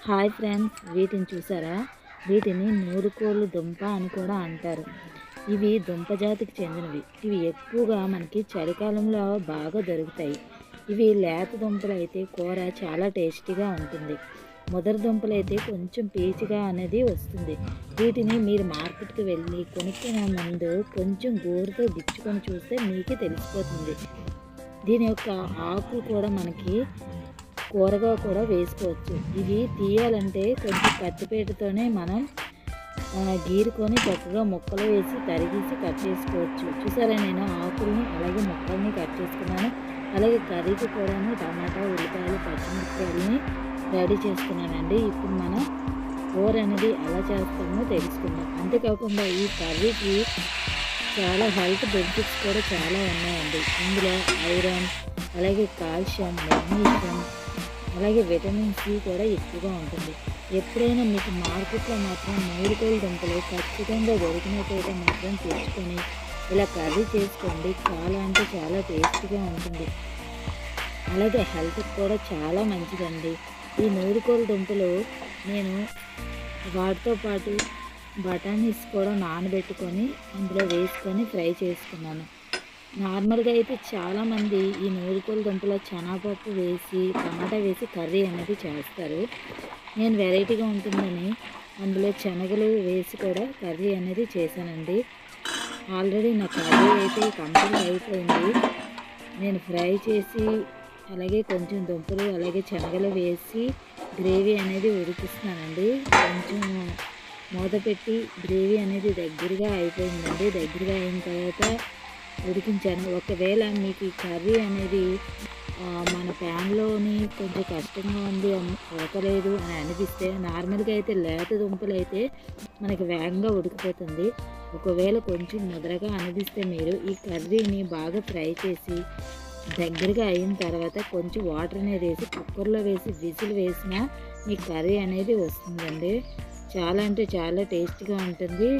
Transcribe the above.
Hi friends, వీటిని చూసారా? వీటిని నూరుకోలు దుంప అని కూడా అంటారు. ఇవి దుంప జాతికి చెందినవి. ఇవి ఎక్కువగా మనకి చలికాలంలో బాగా దొరుకుతాయి. ఇవి లేత దుంపలు అయితే కూర చాలా టేస్టీగా ఉంటుంది. ముదర దుంపలు అయితే కొంచెం పీచుగా అనేది వస్తుంది. వీటిని మీరు మార్కెట్కి వెళ్ళి కొనుక్కునే ముందు కొంచెం గోరుతో గిచ్చుకొని చూస్తే మీకే తెలిసిపోతుంది. దీని యొక్క ఆకులు కూడా మనకి కూరగా కూడా వేసుకోవచ్చు. ఇవి తీయాలంటే కొంచెం కత్తిపీటతోనే మనం గీరుకొని చక్కగా ముక్కలు వేసి తరిగేసి కట్ చేసుకోవచ్చు. చూసారా, నేను ఆకుల్ని అలాగే ముక్కల్ని కట్ చేసుకున్నాను. అలాగే కర్రీకి కూడా టమాటా, ఉల్లిపాయలు, పచ్చిమిరపకాయలని రెడీ చేసుకున్నానండి. ఇప్పుడు మనం కూర అనేది ఎలా చేస్తామో తెలుసుకుందాం. అంతేకాకుండా ఈ కర్రీకి చాలా హెల్త్ బెనిఫిట్స్ కూడా చాలా ఉన్నాయండి. ఇందులో ఐరన్, అలాగే కాల్షియం, మెగ్నీషియం, అలాగే విటమిన్ సి కూడా ఎక్కువగా ఉంటుంది. ఎప్పుడైనా మీకు మార్కెట్లో మాత్రం నూరుకోలు దుంపలు ఖచ్చితంగా దొరికినట్టయితే మాత్రం తెచ్చుకొని ఇలా కర్రీ చేసుకోండి. చాలా అంటే చాలా టేస్టీగా ఉంటుంది. అలాగే హెల్త్కి కూడా చాలా మంచిదండి. ఈ నూరుకోలు దుంపలు నేను వాటితో పాటు బఠానీస్ కూడా నానబెట్టుకొని అందులో వేసుకొని ఫ్రై చేసుకున్నాను. నార్మల్గా అయితే చాలామంది ఈ నూరుకోలు దుంపలో శనగపప్పు వేసి టమాటా వేసి కర్రీ అనేది చేస్తారు. నేను వెరైటీగా ఉంటుందని అందులో శనగలు వేసి కూడా కర్రీ అనేది చేశానండి. ఆల్రెడీ నా కర్రీ అయితే కంప్లీట్ అయిపోయింది. నేను ఫ్రై చేసి అలాగే కొంచెం దుంపలు అలాగే శనగలు వేసి గ్రేవీ అనేది ఉడికిస్తున్నానండి. కొంచెం మూత పెట్టి గ్రేవీ అనేది దగ్గరగా అయిపోయిందండి. దగ్గరగా అయిన తర్వాత ఉడికించాను. ఒకవేళ మీకు ఈ కర్రీ అనేది మన ప్యాన్లోని కొంచెం కష్టంగా ఉంది, ఉడకలేదు అని అనిపిస్తే నార్మల్గా అయితే లేత దుంపలు అయితే మనకి వేగంగా ఉడికిపోతుంది. ఒకవేళ కొంచెం ముదరగా అనిపిస్తే మీరు ఈ కర్రీని బాగా ఫ్రై చేసి దగ్గరగా అయిన తర్వాత కొంచెం వాటర్ అనేది వేసి కుక్కర్లో వేసి విజిల్ వేసినా మీ కర్రీ అనేది వస్తుందండి. చాలా అంటే చాలా టేస్ట్గా ఉంటుంది.